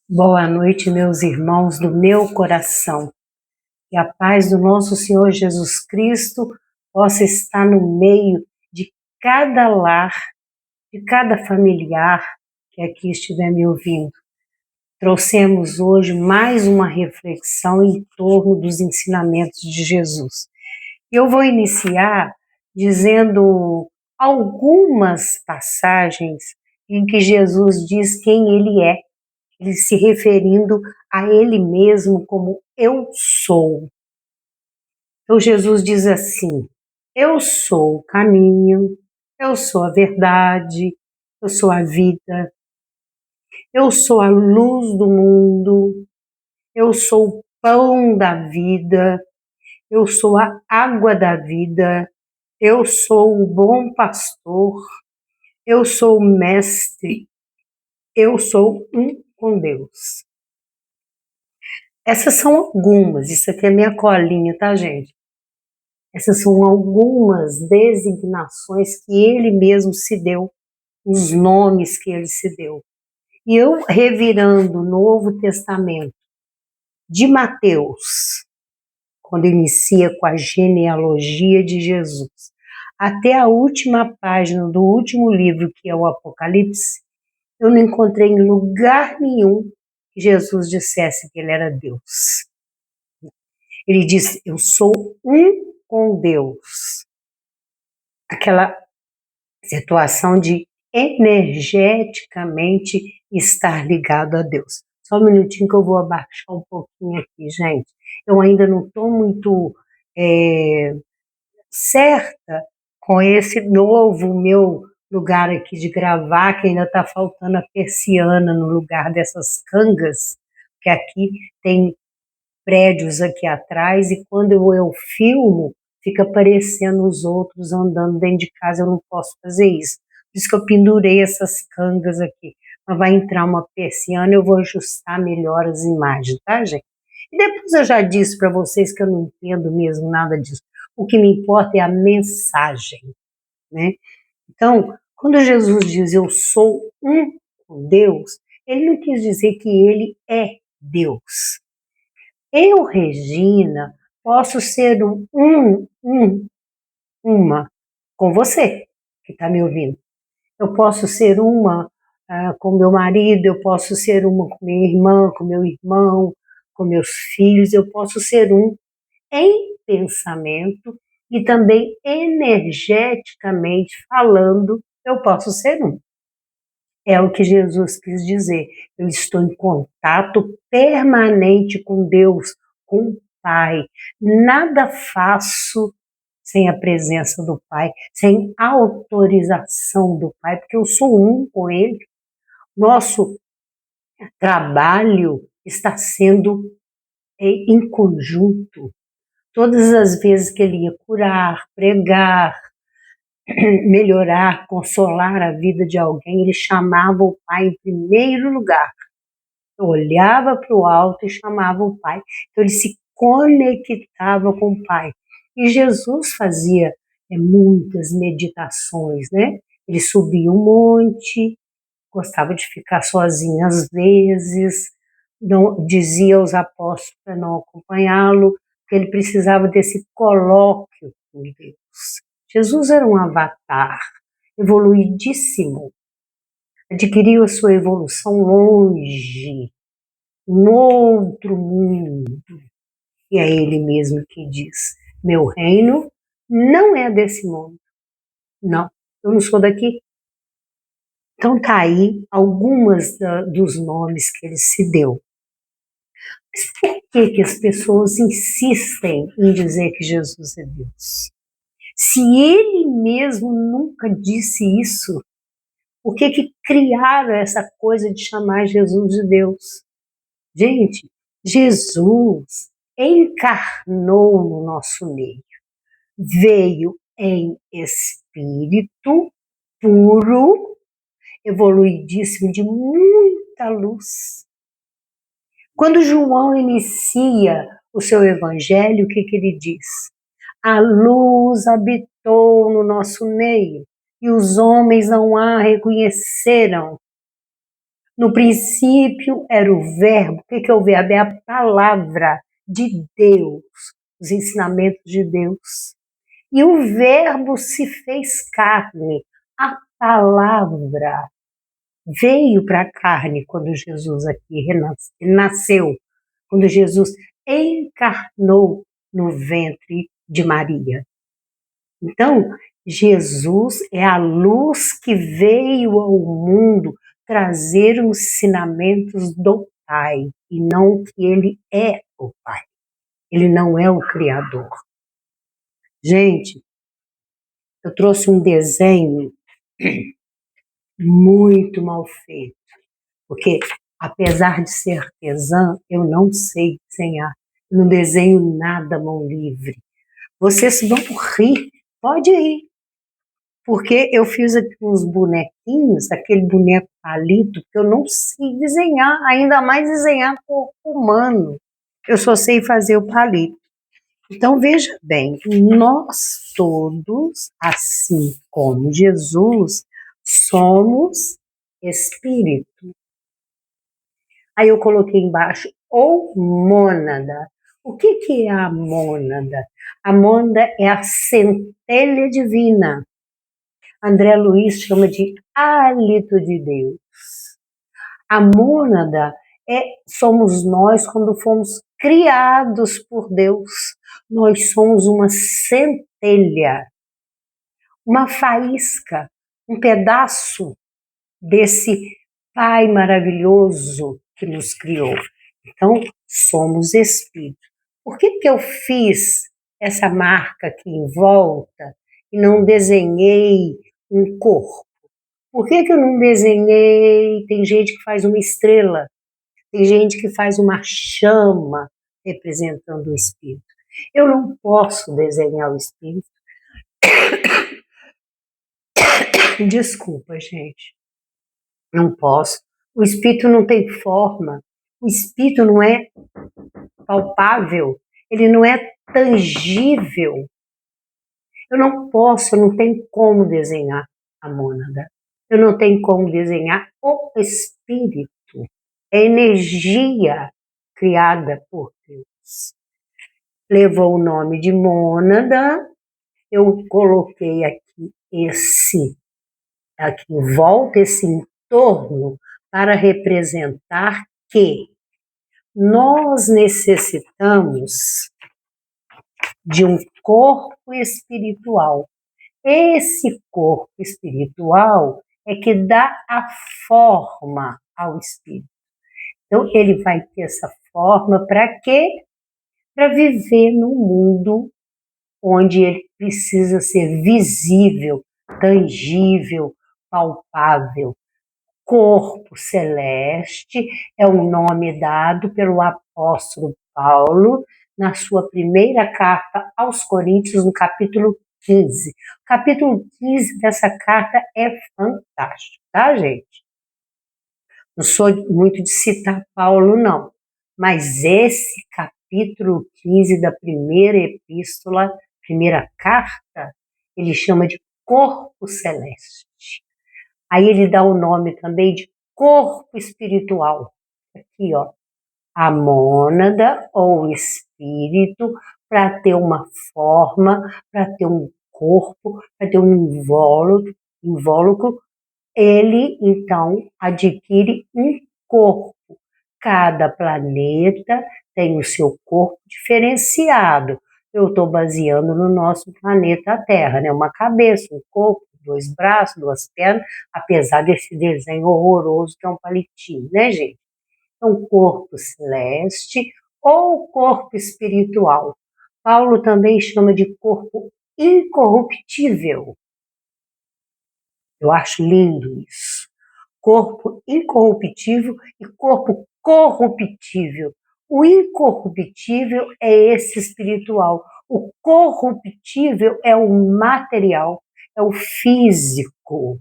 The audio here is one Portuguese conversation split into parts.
Boa noite, meus irmãos do meu coração. Que a paz do nosso Senhor Jesus Cristo possa estar no meio de cada lar, de cada familiar que aqui estiver me ouvindo. Trouxemos hoje mais uma reflexão em torno dos ensinamentos de Jesus. Eu vou iniciar dizendo algumas passagens em que Jesus diz quem Ele é. Ele se referindo a ele mesmo como eu sou. Então Jesus diz assim: eu sou o caminho, eu sou a verdade, eu sou a vida, eu sou a luz do mundo, eu sou o pão da vida, eu sou a água da vida, eu sou o bom pastor, eu sou o mestre, eu sou um com Deus. Essas são algumas, isso aqui é minha colinha, tá, gente? Essas são algumas designações que ele mesmo se deu, os nomes que ele se deu. E eu, revirando o Novo Testamento de Mateus, quando inicia com a genealogia de Jesus, até a última página do último livro, que é o Apocalipse, eu não encontrei em lugar nenhum que Jesus dissesse que ele era Deus. Ele disse: eu sou um com Deus. Aquela situação de energeticamente estar ligado a Deus. Só um minutinho que eu vou abaixar um pouquinho aqui, gente. Eu ainda não estou muito certa com esse novo meu lugar aqui de gravar, que ainda está faltando a persiana no lugar dessas cangas, que aqui tem prédios aqui atrás, e quando eu filmo, fica aparecendo os outros andando dentro de casa, eu não posso fazer isso. Por isso que eu pendurei essas cangas aqui. Mas vai entrar uma persiana, eu vou ajustar melhor as imagens, tá, gente? E depois eu já disse para vocês que eu não entendo mesmo nada disso. O que me importa é a mensagem, né? Então, quando Jesus diz eu sou um com Deus, ele não quis dizer que ele é Deus. Eu, Regina, posso ser uma com você, que está me ouvindo. Eu posso ser uma com meu marido, eu posso ser uma com minha irmã, com meu irmão, com meus filhos, eu posso ser um em pensamento e também energeticamente falando, eu posso ser um. É o que Jesus quis dizer. Eu estou em contato permanente com Deus, com o Pai. Nada faço sem a presença do Pai, sem a autorização do Pai, porque eu sou um com Ele. Nosso trabalho está sendo em conjunto. Todas as vezes que Ele ia curar, pregar, melhorar, consolar a vida de alguém, Ele chamava o Pai em primeiro lugar. Olhava para o alto e chamava o Pai. Então ele se conectava com o Pai. E Jesus fazia muitas meditações, né? Ele subia um monte, gostava de ficar sozinho às vezes, não, dizia aos apóstolos para não acompanhá-lo, que ele precisava desse colóquio com Deus. Jesus era um avatar evoluidíssimo, adquiriu a sua evolução longe, no outro mundo. E é ele mesmo que diz: meu reino não é desse mundo. Não, eu não sou daqui. Então tá aí algumas dos nomes que ele se deu. Mas por que as pessoas insistem em dizer que Jesus é Deus? Se ele mesmo nunca disse isso, por que criaram essa coisa de chamar Jesus de Deus? Gente, Jesus encarnou no nosso meio, veio em espírito puro, evoluidíssimo, de muita luz. Quando João inicia o seu evangelho, o que ele diz? A luz habitou no nosso meio e os homens não a reconheceram. No princípio era o verbo. O que é o verbo? É a palavra de Deus, os ensinamentos de Deus. E o verbo se fez carne. A palavra veio para a carne quando Jesus aqui nasceu, quando Jesus encarnou no ventre de Maria. Então, Jesus é a luz que veio ao mundo trazer os ensinamentos do Pai, e não que ele é o Pai. Ele não é o Criador. Gente, eu trouxe um desenho muito mal feito, porque apesar de ser artesã, eu não sei desenhar. Eu não desenho nada à mão livre. Vocês vão rir, pode rir, porque eu fiz aqui uns bonequinhos, aquele boneco palito, que eu não sei desenhar, ainda mais desenhar corpo humano. Eu só sei fazer o palito. Então, veja bem, nós todos, assim como Jesus, somos espírito. Aí eu coloquei embaixo, ou mônada. O que é a mônada? A mônada é a centelha divina. André Luiz chama de hálito de Deus. A mônada somos nós quando fomos criados por Deus. Nós somos uma centelha, uma faísca, um pedaço desse Pai maravilhoso que nos criou. Então, somos espírito. Por que eu fiz essa marca aqui em volta e não desenhei um corpo? Por que eu não desenhei? Tem gente que faz uma estrela, tem gente que faz uma chama representando o espírito. Eu não posso desenhar o espírito. Desculpa, gente. Não posso. O espírito não tem forma. O espírito não é palpável. Ele não é tangível. Eu não posso, eu não tenho como desenhar a mônada. Eu não tenho como desenhar o espírito. É energia criada por Deus. Levou o nome de mônada. Eu coloquei aqui aqui em volta, esse entorno, para representar que nós necessitamos de um corpo espiritual. Esse corpo espiritual é que dá a forma ao espírito. Então, ele vai ter essa forma para quê? Para viver num mundo onde ele precisa ser visível, tangível, palpável. Corpo celeste é o nome dado pelo apóstolo Paulo na sua primeira carta aos Coríntios, no capítulo 15. O capítulo 15 dessa carta é fantástico, tá, gente? Não sou muito de citar Paulo, não, mas esse capítulo 15 da primeira epístola, primeira carta, ele chama de corpo celeste. Aí ele dá o nome também de corpo espiritual. Aqui, ó, a mônada ou espírito, para ter uma forma, para ter um corpo, para ter um invólucro, ele então adquire um corpo. Cada planeta tem o seu corpo diferenciado. Eu estou baseando no nosso planeta Terra, né? Uma cabeça, um corpo, dois braços, duas pernas, apesar desse desenho horroroso que é um palitinho, né, gente? Então, corpo celeste ou corpo espiritual. Paulo também chama de corpo incorruptível. Eu acho lindo isso. Corpo incorruptível e corpo corruptível. O incorruptível é esse espiritual. O corruptível é o material, é o físico.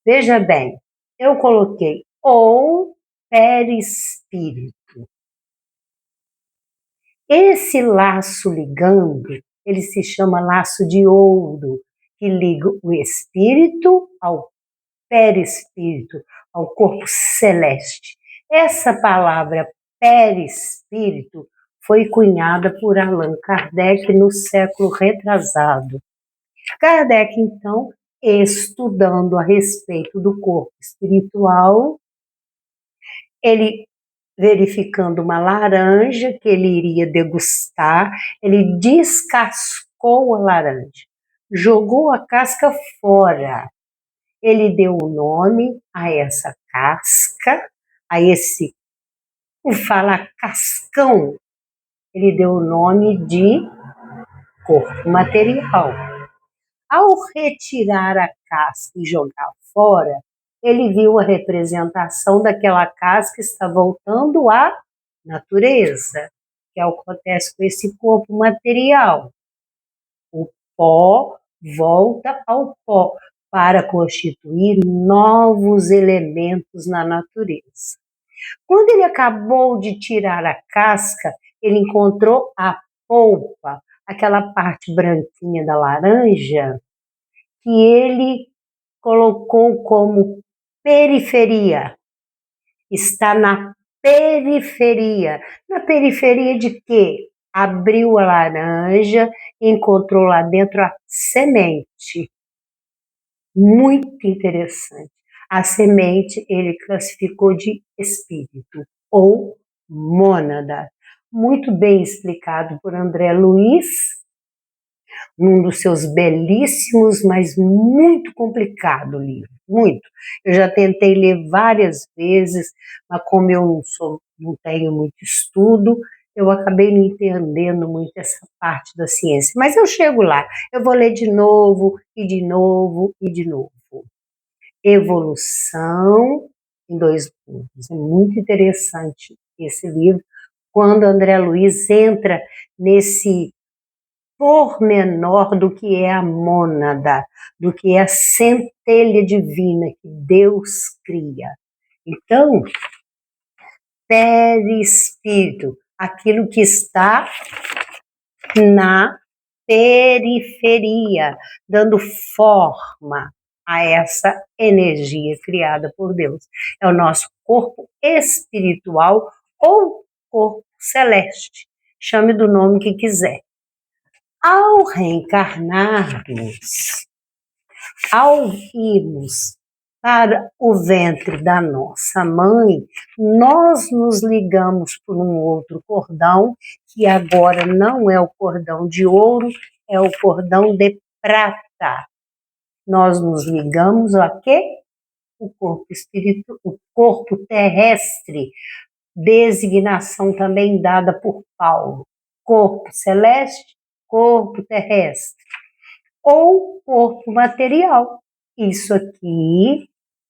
Veja bem, eu coloquei ou perispírito. Esse laço ligando, ele se chama laço de ouro, que liga o espírito ao perispírito, ao corpo celeste. Essa palavra perispírito foi cunhada por Allan Kardec no século retrasado. Kardec, então, estudando a respeito do corpo espiritual, ele verificando uma laranja que ele iria degustar, ele descascou a laranja, jogou a casca fora. Ele deu o nome a essa casca, a esse, por falar cascão, ele deu o nome de corpo material. Ao retirar a casca e jogar fora, ele viu a representação daquela casca que está voltando à natureza, que é o que acontece com esse corpo material. O pó volta ao pó para constituir novos elementos na natureza. Quando ele acabou de tirar a casca, ele encontrou a polpa, aquela parte branquinha da laranja, que ele colocou como periferia. Está na periferia. Na periferia de quê? Abriu a laranja e encontrou lá dentro a semente. Muito interessante. A semente ele classificou de espírito ou mônada. Muito bem explicado por André Luiz, num dos seus belíssimos, mas muito complicado livro, muito. Eu já tentei ler várias vezes, mas como eu não tenho muito estudo, eu acabei não entendendo muito essa parte da ciência. Mas eu chego lá, eu vou ler de novo, e de novo, e de novo. Evolução em 2 pontos. É muito interessante esse livro, quando André Luiz entra nesse pormenor do que é a mônada, do que é a centelha divina que Deus cria. Então, perispírito, aquilo que está na periferia, dando forma a essa energia criada por Deus. É o nosso corpo espiritual ou corpo celeste. Chame do nome que quiser. Ao reencarnarmos, ao irmos para o ventre da nossa mãe, nós nos ligamos por um outro cordão, que agora não é o cordão de ouro, é o cordão de prata. Nós nos ligamos a quê? O corpo espiritual, o corpo terrestre, designação também dada por Paulo. Corpo celeste, corpo terrestre, ou corpo material. Isso aqui,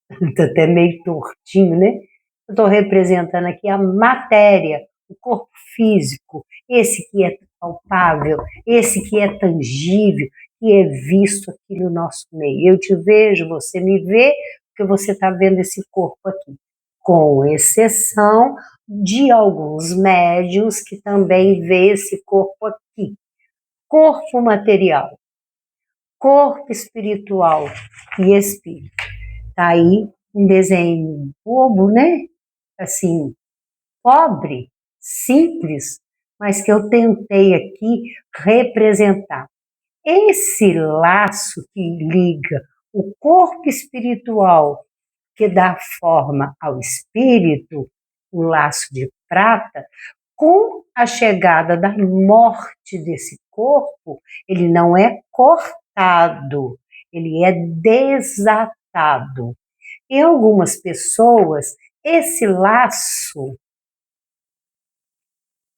está até meio tortinho, né? Eu estou representando aqui a matéria, o corpo físico, esse que é palpável, esse que é tangível, que é visto aqui no nosso meio. Eu te vejo, você me vê, porque você está vendo esse corpo aqui. Com exceção de alguns médiuns que também vê esse corpo aqui. Corpo material, corpo espiritual e espírito. Tá aí um desenho bobo, né? Assim, pobre, simples, mas que eu tentei aqui representar. Esse laço que liga o corpo espiritual, que dá forma ao espírito, o laço de prata, com a chegada da morte desse corpo, ele não é cortado, ele é desatado. Em algumas pessoas, esse laço,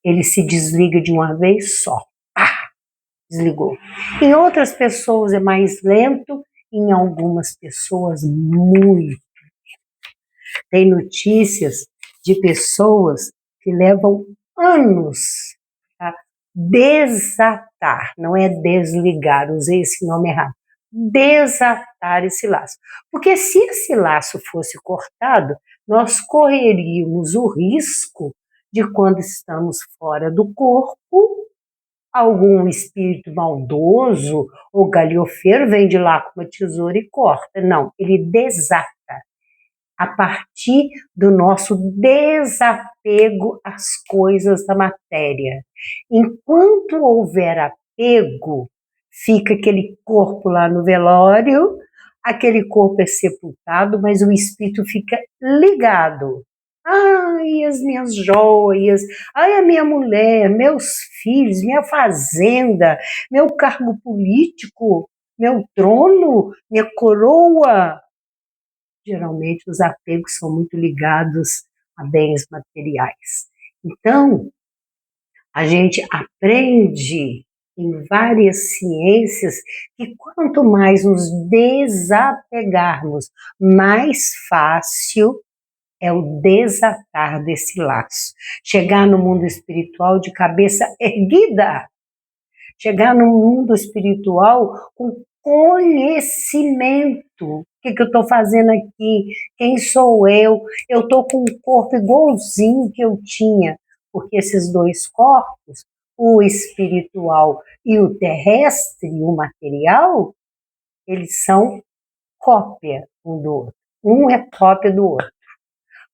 ele se desliga de uma vez só. Ah, desligou. Em outras pessoas é mais lento, em algumas pessoas muito. Tem notícias de pessoas que levam anos a desatar, não é desligar, usei esse nome errado, desatar esse laço. Porque se esse laço fosse cortado, nós correríamos o risco de, quando estamos fora do corpo, algum espírito maldoso ou galhofeiro vem de lá com uma tesoura e corta. Não, ele desata. a partir do nosso desapego às coisas da matéria. Enquanto houver apego, fica aquele corpo lá no velório, aquele corpo é sepultado, mas o espírito fica ligado. Ai, as minhas joias, ai, a minha mulher, meus filhos, minha fazenda, meu cargo político, meu trono, minha coroa. Geralmente os apegos são muito ligados a bens materiais. Então, a gente aprende em várias ciências que quanto mais nos desapegarmos, mais fácil é o desatar desse laço. Chegar no mundo espiritual de cabeça erguida. Chegar no mundo espiritual com conhecimento. O que eu estou fazendo aqui? Quem sou eu? Eu estou com um corpo igualzinho que eu tinha, porque esses dois corpos, o espiritual e o terrestre, o material, eles são cópia um do outro. Um é cópia do outro.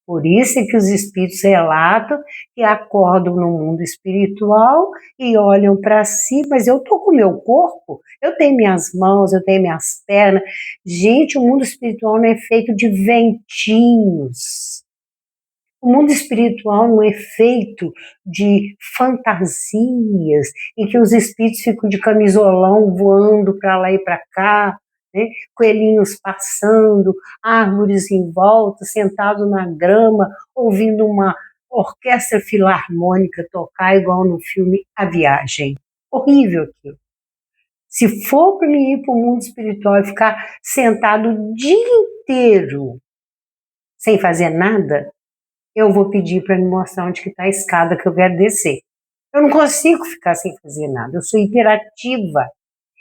Por isso é que os espíritos relatam que acordam no mundo espiritual e olham para si, mas eu estou com o meu corpo, eu tenho minhas mãos, eu tenho minhas pernas. Gente, o mundo espiritual não é feito de ventinhos. O mundo espiritual não é feito de fantasias, em que os espíritos ficam de camisolão voando para lá e para cá, né? Coelhinhos passando, árvores em volta, sentado na grama, ouvindo uma orquestra filarmônica tocar, igual no filme A Viagem. Horrível aquilo. Se for para mim ir para o mundo espiritual e ficar sentado o dia inteiro sem fazer nada, eu vou pedir para me mostrar onde que está a escada que eu quero descer. Eu não consigo ficar sem fazer nada, eu sou hiperativa.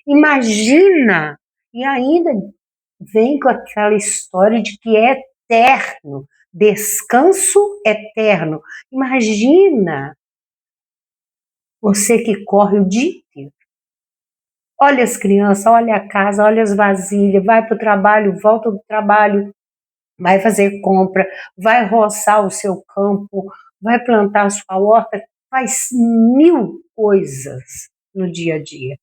Imagina! E ainda vem com aquela história de que é eterno, descanso eterno. Imagina você que corre o dia inteiro. Olha as crianças, olha a casa, olha as vasilhas, vai para o trabalho, volta do trabalho, vai fazer compra, vai roçar o seu campo, vai plantar a sua horta, faz mil coisas no dia a dia.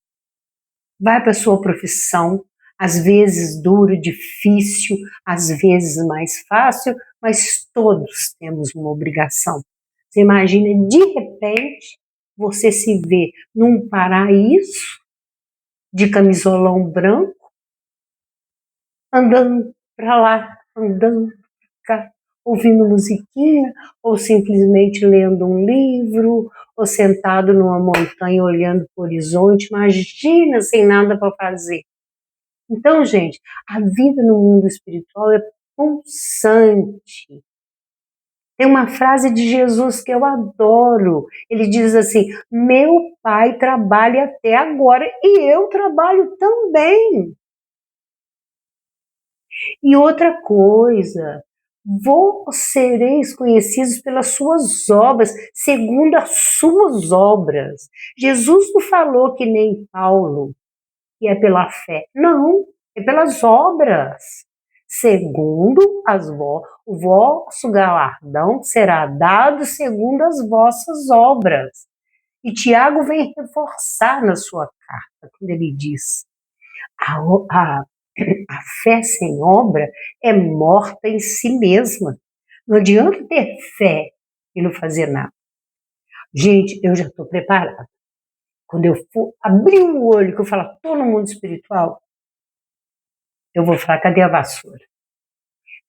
Vai para a sua profissão, às vezes duro, difícil, às vezes mais fácil, mas todos temos uma obrigação. Você imagina, de repente, você se vê num paraíso de camisolão branco, andando para lá, andando para cá, ouvindo musiquinha, ou simplesmente lendo um livro, ou sentado numa montanha olhando para o horizonte. Imagina, sem nada para fazer. Então, gente, a vida no mundo espiritual é pulsante. Tem uma frase de Jesus que eu adoro. Ele diz assim: meu pai trabalha até agora e eu trabalho também. E outra coisa, vós sereis conhecidos pelas suas obras, segundo as suas obras. Jesus não falou que nem Paulo, que é pela fé. Não, é pelas obras. Segundo o vosso galardão será dado segundo as vossas obras. E Tiago vem reforçar na sua carta, quando ele diz: a a fé sem obra é morta em si mesma. Não adianta ter fé e não fazer nada. Gente, eu já estou preparada. Quando eu for abrir o olho, que eu falar, estou no mundo espiritual, eu vou falar, cadê a vassoura?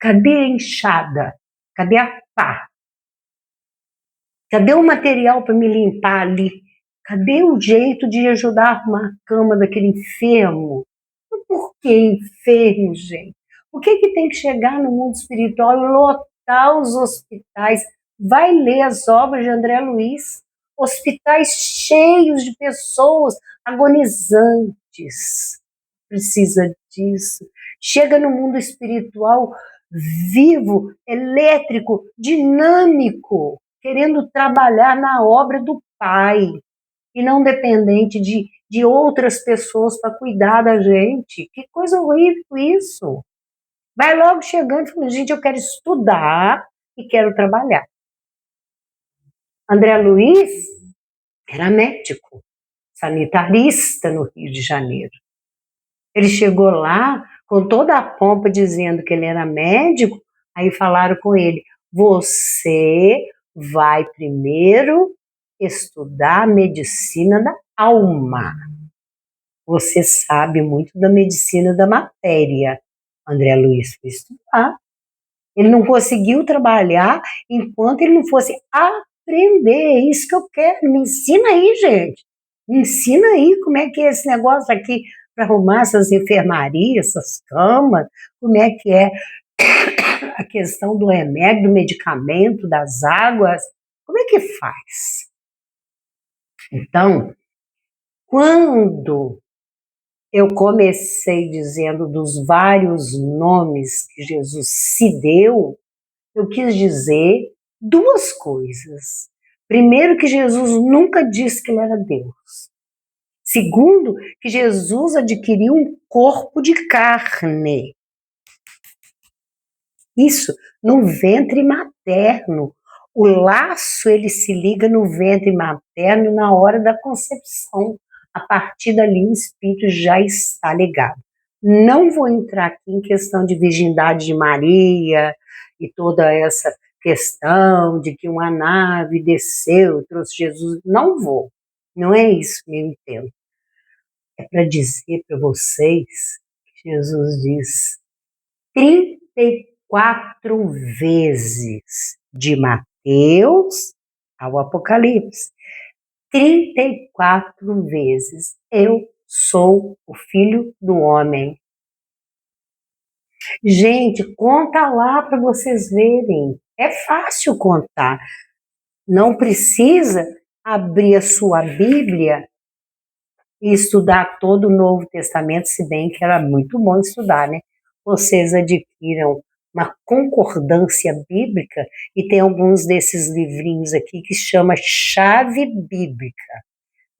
Cadê a enxada? Cadê a pá? Cadê o material para me limpar ali? Cadê o jeito de ajudar a arrumar a cama daquele enfermo? Por que enfermo, gente? Por que tem que chegar no mundo espiritual e lotar os hospitais? Vai ler as obras de André Luiz. Hospitais cheios de pessoas agonizantes. Precisa disso. Chega no mundo espiritual vivo, elétrico, dinâmico, querendo trabalhar na obra do Pai e não dependente de outras pessoas para cuidar da gente. Que coisa horrível isso! Vai logo chegando e falando, gente, eu quero estudar e quero trabalhar. André Luiz era médico, sanitarista no Rio de Janeiro. Ele chegou lá com toda a pompa dizendo que ele era médico, aí falaram com ele, você vai primeiro estudar medicina da alma. Você sabe muito da medicina da matéria. André Luiz foi estudar. Ele não conseguiu trabalhar enquanto ele não fosse aprender. É isso que eu quero. Me ensina aí, gente. Me ensina aí como é que é esse negócio aqui para arrumar essas enfermarias, essas camas, como é que é a questão do remédio, do medicamento, das águas. Como é que faz? Então, quando eu comecei dizendo dos vários nomes que Jesus se deu, eu quis dizer duas coisas. Primeiro, que Jesus nunca disse que ele era Deus. Segundo, que Jesus adquiriu um corpo de carne. Isso, no ventre materno. O laço, ele se liga no ventre materno na hora da concepção. A partir dali, o espírito já está ligado. Não vou entrar aqui em questão de virgindade de Maria e toda essa questão de que uma nave desceu, trouxe Jesus. Não vou. Não é isso que eu entendo. É para dizer para vocês que Jesus diz 34 vezes de Mateus ao Apocalipse. 34 vezes. Eu sou o Filho do Homem. Gente, conta lá para vocês verem. É fácil contar. Não precisa abrir a sua Bíblia e estudar todo o Novo Testamento, se bem que era muito bom estudar, né? Vocês adquiram uma concordância bíblica e tem alguns desses livrinhos aqui que chama Chave Bíblica.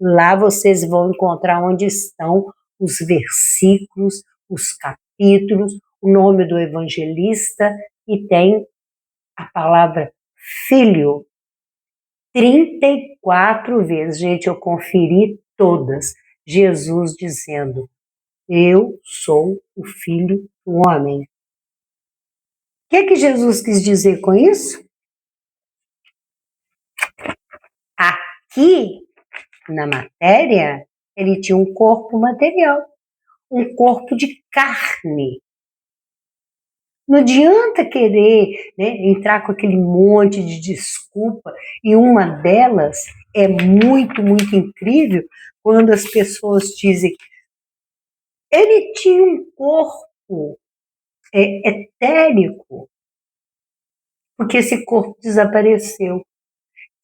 Lá vocês vão encontrar onde estão os versículos, os capítulos, o nome do evangelista e tem a palavra filho 34 vezes. Gente, eu conferi todas. Jesus dizendo, eu sou o Filho do Homem. O que Jesus quis dizer com isso? Aqui, na matéria, ele tinha um corpo material, um corpo de carne. Não adianta querer, né, entrar com aquele monte de desculpa, e uma delas é muito, muito incrível, quando as pessoas dizem, ele tinha um corpo etérico, porque esse corpo desapareceu.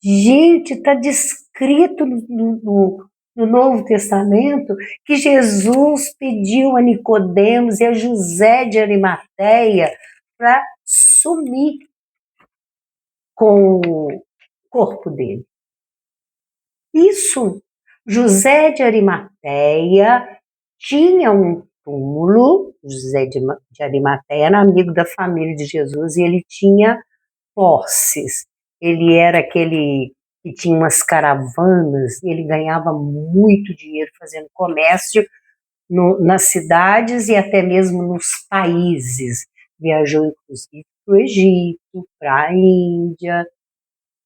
Gente, está descrito no Novo Testamento que Jesus pediu a Nicodemos e a José de Arimateia para sumir com o corpo dele. Isso, José de Arimateia tinha um túmulo, José de Arimateia era amigo da família de Jesus e ele tinha posses. Ele era aquele que tinha umas caravanas, e ele ganhava muito dinheiro fazendo comércio nas cidades e até mesmo nos países. Viajou inclusive para o Egito, para a Índia.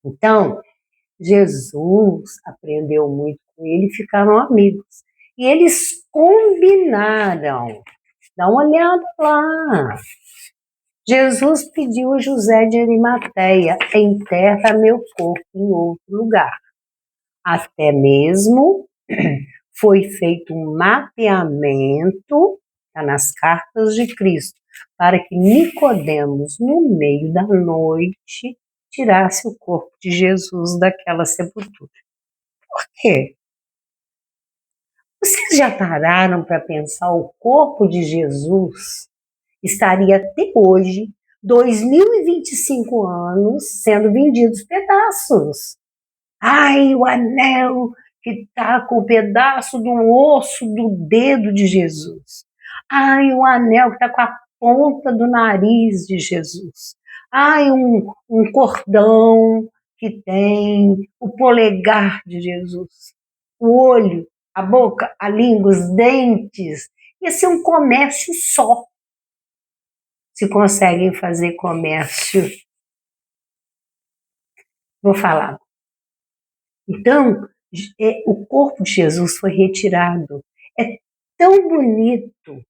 Então, Jesus aprendeu muito com ele e ficaram amigos. E eles combinaram. Dá uma olhada lá. Jesus pediu a José de Arimateia, enterra meu corpo em outro lugar. Até mesmo foi feito um mapeamento, está nas cartas de Cristo, para que Nicodemos, no meio da noite, tirasse o corpo de Jesus daquela sepultura. Por quê? Vocês já pararam para pensar o corpo de Jesus estaria até hoje, 2025 anos, sendo vendidos pedaços. Ai, o anel que está com o pedaço do osso do dedo de Jesus. Ai, o anel que está com a ponta do nariz de Jesus. Ai, um cordão que tem o polegar de Jesus, o olho, a boca, a língua, os dentes. Ia ser um comércio só. Se conseguem fazer comércio. Vou falar. Então, o corpo de Jesus foi retirado. É tão bonito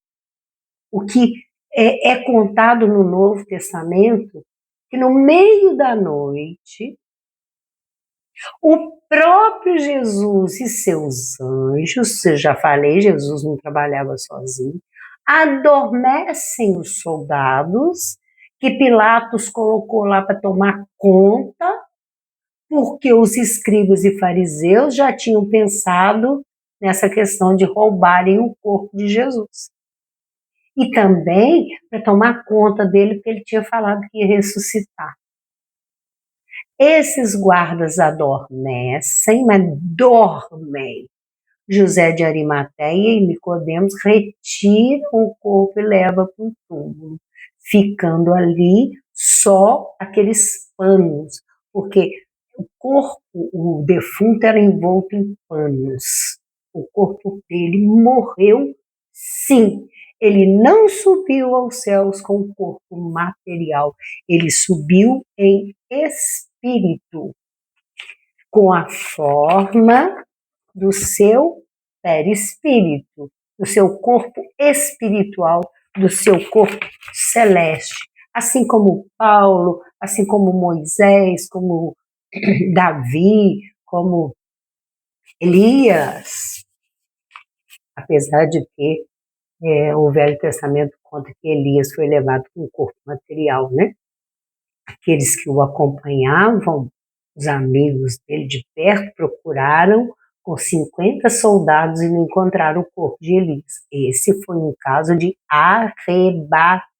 o que é contado no Novo Testamento, que no meio da noite, o próprio Jesus e seus anjos, eu já falei, Jesus não trabalhava sozinho, adormecem os soldados, que Pilatos colocou lá para tomar conta, porque os escribas e fariseus já tinham pensado nessa questão de roubarem o corpo de Jesus. E também para tomar conta dele, porque ele tinha falado que ia ressuscitar. Esses guardas adormecem, mas dormem. José de Arimateia e Nicodemos retiram o corpo e levam para o túmulo, ficando ali só aqueles panos, porque o corpo, o defunto era envolto em panos. O corpo dele morreu, sim. Ele não subiu aos céus com o corpo material, ele subiu em espírito, com a forma do seu perispírito, do seu corpo espiritual, do seu corpo celeste. Assim como Paulo, assim como Moisés, como Davi, como Elias, apesar de que o Velho Testamento conta que Elias foi levado com o corpo material, né? Aqueles que o acompanhavam, os amigos dele de perto, procuraram com 50 soldados e não encontraram o corpo de Elias. Esse foi um caso de arrebatamento.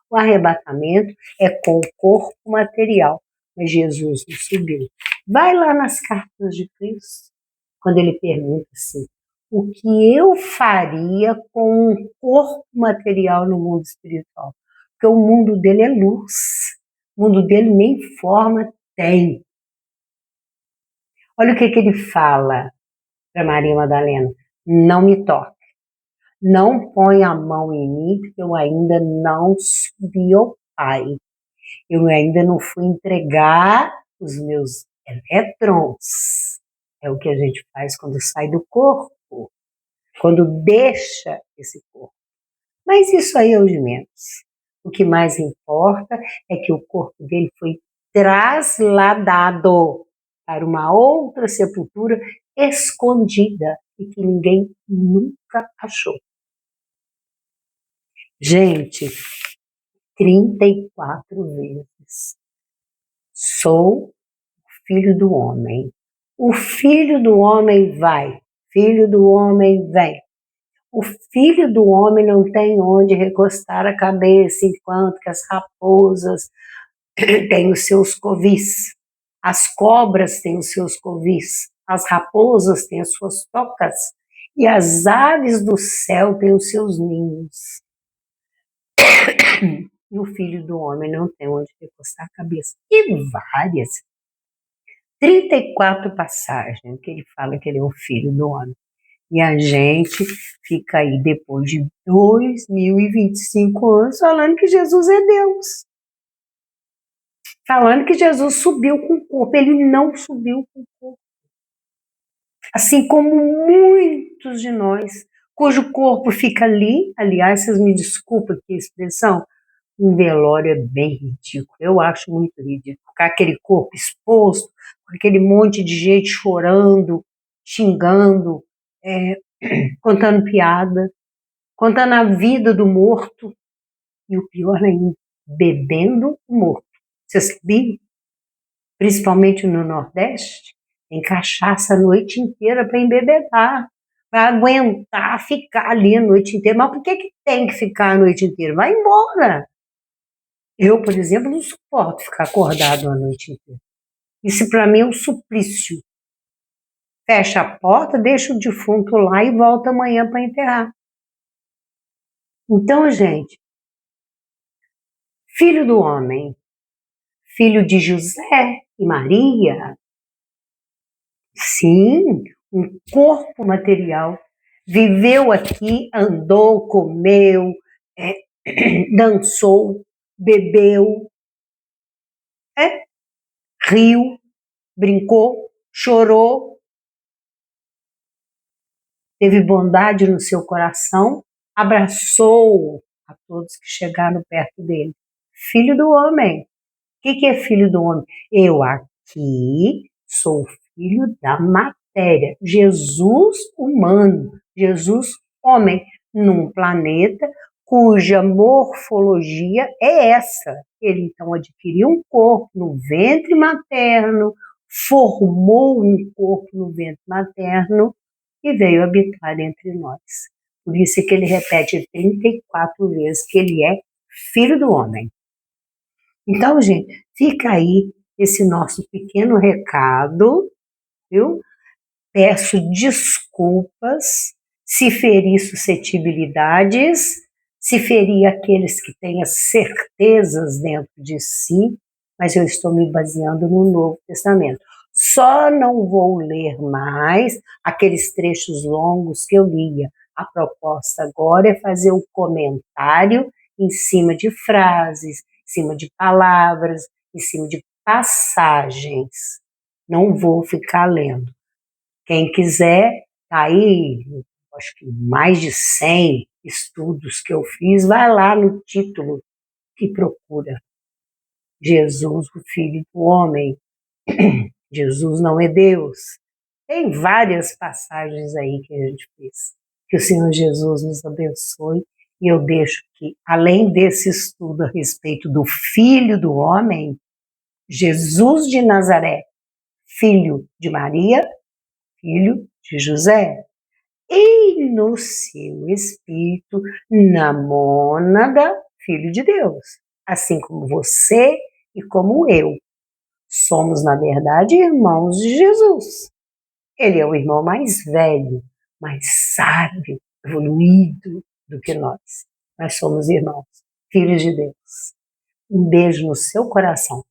O arrebatamento é com o corpo material, mas Jesus não subiu. Vai lá nas cartas de Cristo, quando ele pergunta assim, o que eu faria com um corpo material no mundo espiritual? Porque o mundo dele é luz, o mundo dele nem forma tem. Olha o que ele fala para Maria Madalena, não me toque, não põe a mão em mim, porque eu ainda não subi ao Pai, eu ainda não fui entregar os meus elétrons, é o que a gente faz quando sai do corpo, quando deixa esse corpo. Mas isso aí é o de menos. O que mais importa é que o corpo dele foi trasladado para uma outra sepultura escondida e que ninguém nunca achou. Gente, 34 vezes. Sou filho do homem. O filho do homem vai. Filho do homem vem. O filho do homem não tem onde recostar a cabeça, enquanto que as raposas têm os seus covis, as cobras têm os seus covis, as raposas têm as suas tocas, e as aves do céu têm os seus ninhos. E o filho do homem não tem onde recostar a cabeça. E várias, 34 passagens que ele fala que ele é o filho do homem. E a gente fica aí depois de 2025 anos falando que Jesus é Deus. Falando que Jesus subiu com o corpo. Ele não subiu com o corpo. Assim como muitos de nós, cujo corpo fica ali, aliás, vocês me desculpem que expressão, um velório é bem ridículo. Eu acho muito ridículo. Ficar aquele corpo exposto, com aquele monte de gente chorando, xingando, contando piada, contando a vida do morto, e o pior ainda, bebendo o morto. Você sabia? Principalmente no Nordeste, tem cachaça a noite inteira para embebedar, para aguentar ficar ali a noite inteira. Mas por que tem que ficar a noite inteira? Vai embora! Eu, por exemplo, não suporto ficar acordado a noite inteira. Isso para mim é um suplício. Fecha a porta, deixa o defunto lá e volta amanhã para enterrar. Então, gente, Filho do homem, filho de José e Maria. Sim, um corpo material. Viveu aqui, andou, comeu, dançou, bebeu, riu, brincou, chorou, teve bondade no seu coração, abraçou a todos que chegaram perto dele. Filho do homem. O que é filho do homem? Eu aqui sou filho da matéria. Jesus humano, Jesus homem, num planeta cuja morfologia é essa. Ele então adquiriu um corpo no ventre materno, formou um corpo no ventre materno e veio habitar entre nós. Por isso é que ele repete 34 vezes que ele é filho do homem. Então, gente, fica aí esse nosso pequeno recado, viu? Peço desculpas se ferir suscetibilidades, se ferir aqueles que têm as certezas dentro de si, mas eu estou me baseando no Novo Testamento. Só não vou ler mais aqueles trechos longos que eu lia. A proposta agora é fazer o comentário em cima de frases, em cima de palavras, em cima de passagens. Não vou ficar lendo. Quem quiser, tá aí, acho que mais de 100 estudos que eu fiz, vai lá no título e procura. Jesus, o Filho do Homem. Jesus não é Deus. Tem várias passagens aí que a gente fez. Que o Senhor Jesus nos abençoe. E eu deixo que, além desse estudo a respeito do Filho do Homem, Jesus de Nazaré, filho de Maria, filho de José, e no seu espírito, na mônada, filho de Deus. Assim como você e como eu. Somos, na verdade, irmãos de Jesus. Ele é o irmão mais velho, mais sábio, evoluído do que nós. Nós somos irmãos, filhos de Deus. Um beijo no seu coração.